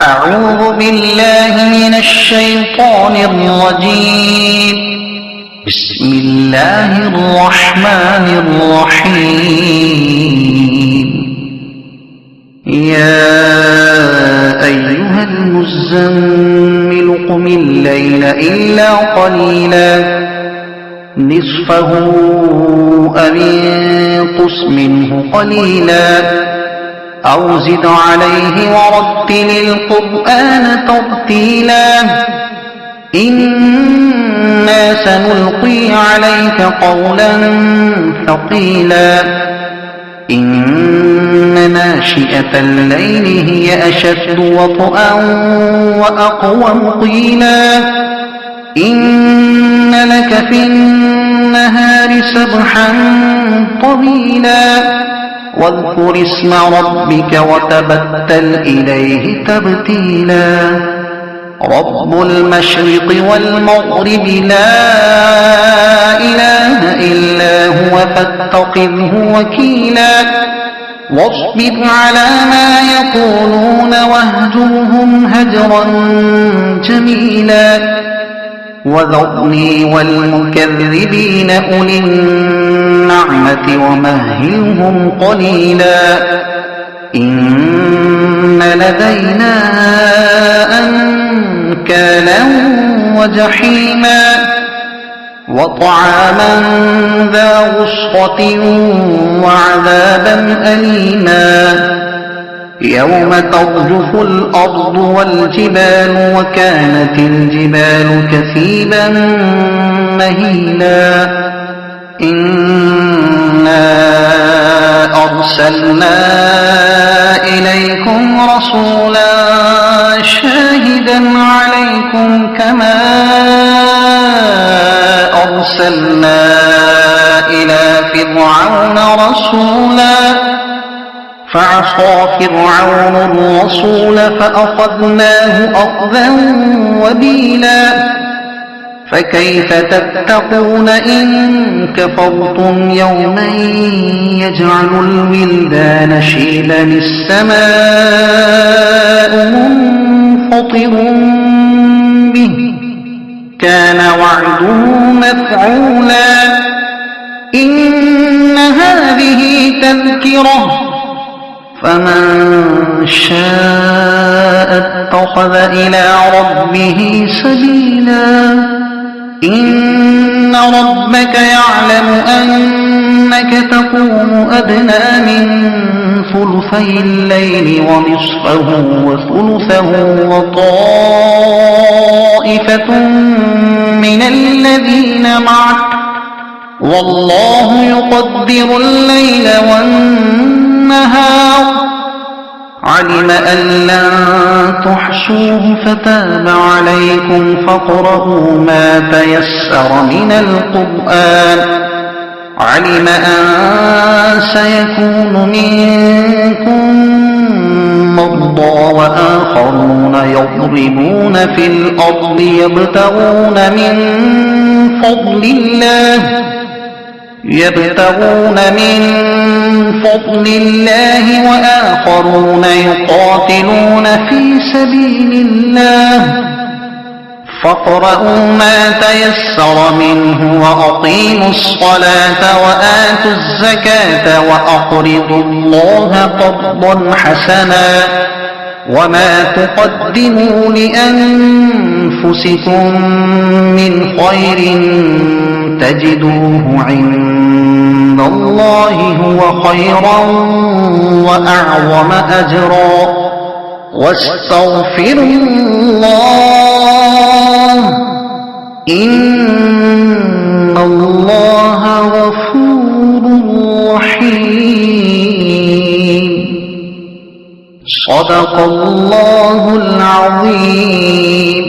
أعوذ بالله من الشيطان الرجيم. بسم الله الرحمن الرحيم. يا أيها المزمل قم الليل إلا قليلا نصفه أو انقص منه قليلا أو زد عليه ورتل القرآن ترتيلا إنا سنلقي عليك قولا ثقيلا إن ناشئة الليل هي أشد وطئا وأقوم قيلا إن لك في النهار سبحا طويلا واذكر اسم ربك وتبتل إليه تبتيلا رب المشرق والمغرب لا إله إلا هو فاتخذه وكيلا واصبر على ما يقولون واهجرهم هجرا جميلا وذرني والمكذبين أولي النعمة ومهلهم قليلا إن لدينا أنكالا وجحيما وطعاما ذا غصة وعذابا أليما يوم ترجف الأرض والجبال وكانت الجبال كثيبا مهيلا إنا أرسلنا إليكم رسولا شاهدا عليكم كما أرسلنا إلى فرعون رسولا فعصى فرعون الرسول فأخذناه أخذا وبيلا فكيف تتقون إن كفرتم يوما يجعل الولدان شيبا السماء منفطر به كان وعده مفعولا إن هذه تذكرة فمن شاء اتخذ إلى ربه سبيلا إن ربك يعلم أنك تقوم أدنى من ثلثي الليل ونصفه وثلثه وطائفة من الذين معك والله يقدر الليل والنهار علم أن لن تحصوه فتاب عليكم فاقرؤوا ما تيسر من القرآن علم أن سيكون منكم مرضى وآخرون يضربون في الأرض يبتغون من فضل الله وآخرون يقاتلون في سبيل الله فاقرؤوا ما تيسر منه وأقيموا الصلاة وآتوا الزكاة وأقرضوا الله قرضا حسنا وما تقدموا لأنفسكم من خير تجدوه عند الله هو خيرا وأعظم أجرا واستغفروا الله إن الله غفور رحيم صدق الله العظيم.